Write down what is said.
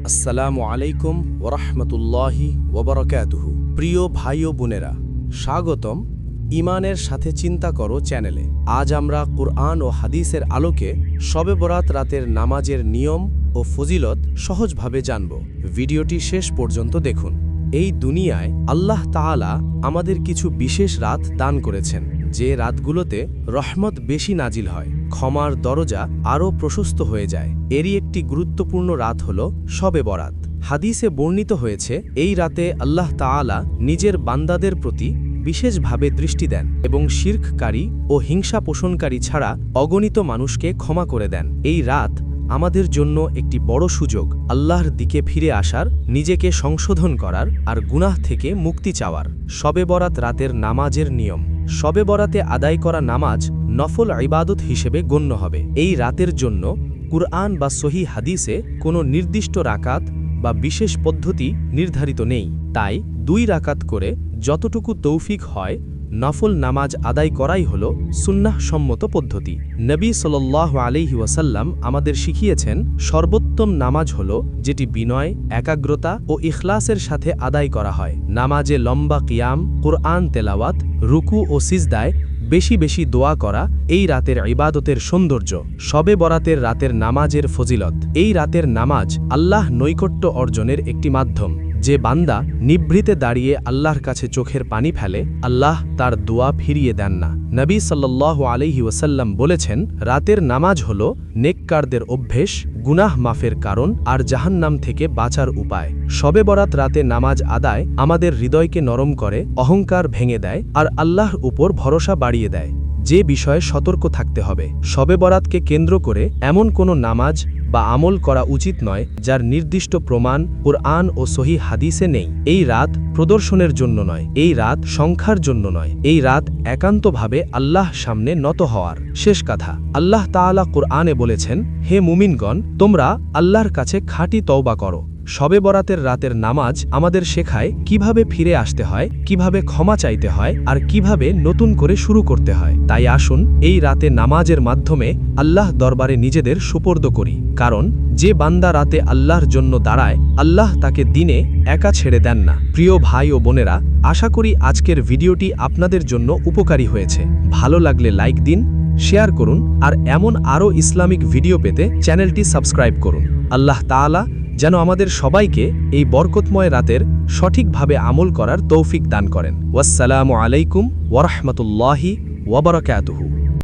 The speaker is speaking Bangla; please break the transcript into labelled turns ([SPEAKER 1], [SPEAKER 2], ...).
[SPEAKER 1] আসসালামু আলাইকুম ওরহমতুল্লাহি ওবরকাতুহু। প্রিয় ভাই ও বোনেরা, স্বাগতম ইমানের সাথে চিন্তা করো চ্যানেলে। আজ আমরা কুরআন ও হাদিসের আলোকে শবে বরাত রাতের নামাজের নিয়ম ও ফজিলত সহজভাবে জানব। ভিডিওটি শেষ পর্যন্ত দেখুন। এই দুনিয়ায় আল্লাহ তাআলা আমাদের কিছু বিশেষ রাত দান করেছেন, যে রাতগুলোতে রহমত বেশি নাজিল হয়, ক্ষমার দরজা আরও প্রশস্ত হয়ে যায়। এরই একটি গুরুত্বপূর্ণ রাত হল শবে বরাত। হাদিসে বর্ণিত হয়েছে, এই রাতে আল্লাহ তাআলা নিজের বান্দাদের প্রতি বিশেষভাবে দৃষ্টি দেন এবং শিরককারী ও হিংসা পোষণকারী ছাড়া অগণিত মানুষকে ক্ষমা করে দেন। এই রাত আমাদের জন্য একটি বড় সুযোগ, আল্লাহর দিকে ফিরে আসার, নিজেকে সংশোধন করার আর গুনাহ থেকে মুক্তি চাওয়ার। শবে বরাত রাতের নামাজের নিয়ম। শবে বরাতে আদায় করা নামাজ নফল ইবাদত হিসেবে গণ্য হবে। এই রাতের জন্য কুরআন বা সহিহ হাদিসে কোনো নির্দিষ্ট রাকাত বা বিশেষ পদ্ধতি নির্ধারিত নেই, তাই 2 রাকাত করে যতটুকু তৌফিক হয় নফল নামাজ আদায় করাই হল সুন্নাহ সম্মত পদ্ধতি। নবী সাল্লাল্লাহু আলাইহি ওয়াসাল্লাম আমাদের শিখিয়েছেন, সর্বোত্তম নামাজ হল যেটি বিনয়, একাগ্রতা ও ইখলাসের সাথে আদায় করা হয়। নামাজে লম্বা কিয়াম, কুরআন তেলাওয়াত, রুকু ও সিজদায় বেশি বেশি দোয়া করা এই রাতের ইবাদতের সৌন্দর্য। শবে বরাতের রাতের নামাজের ফজিলত। এই রাতের নামাজ আল্লাহ নৈকট্য অর্জনের একটি মাধ্যম। যে বান্দা নিভৃতে দাঁড়িয়ে আল্লাহর কাছে চোখের পানি ফেলে, আল্লাহ তার দোয়া ফিরিয়ে দেন না। নবী সাল্লাল্লাহু আলাইহি ওয়াসাল্লাম বলেছেন, রাতের নামাজ হল নেককারদের অভ্যেস, গুনাহ মাফের কারণ আর জাহান্নাম থেকে বাঁচার উপায়। শবে বরাত রাতে নামাজ আদায় আমাদের হৃদয়কে নরম করে, অহংকার ভেঙে দেয় আর আল্লাহর উপর ভরসা বাড়িয়ে দেয়। যে বিষয়ে সতর্ক থাকতে হবে, শবে বরাতকে কেন্দ্র করে এমন কোনো নামাজ বা আমল করা উচিত নয় যার নির্দিষ্ট প্রমাণ কুরআন ও সহিহ হাদিসে নেই। এই রাত প্রদর্শনের জন্য নয়, এই রাত সংখ্যার জন্য নয়, এই রাত একান্তভাবে আল্লাহ সামনে নত হওয়ার। শেষ কথা, আল্লাহ তাআলা কুরআনে বলেছেন, হে মুমিনগণ, তোমরা আল্লাহর কাছে খাঁটি তওবা করো। শবে বরাতের রাতের নামাজ আমাদের শেখায় কিভাবে ফিরে আসতে হয়, কিভাবে ক্ষমা চাইতে হয় আর কিভাবে নতুন করে শুরু করতে হয়। তাই আসুন এই রাতে নামাজের মাধ্যমে আল্লাহ দরবারে নিজেদের সুপর্দ করি, কারণ যে বান্দা রাতে আল্লাহর জন্য দাঁড়ায়, আল্লাহ তাকে দিনে একা ছেড়ে দেন না। প্রিয় ভাই ও বোনেরা, আশা করি আজকের ভিডিওটি আপনাদের জন্য উপকারী হয়েছে। ভালো লাগলে লাইক দিন, শেয়ার করুন আর এমন আরও ইসলামিক ভিডিও পেতে চ্যানেলটি সাবস্ক্রাইব করুন। আল্লাহ তাআলা যেন আমাদের সবাইকে এই বরকতময় রাতের সঠিকভাবে আমল করার তৌফিক দান করেন। ওয়াসসালামু আলাইকুম ওয়া রাহমাতুল্লাহি ওয়া বারাকাতুহু।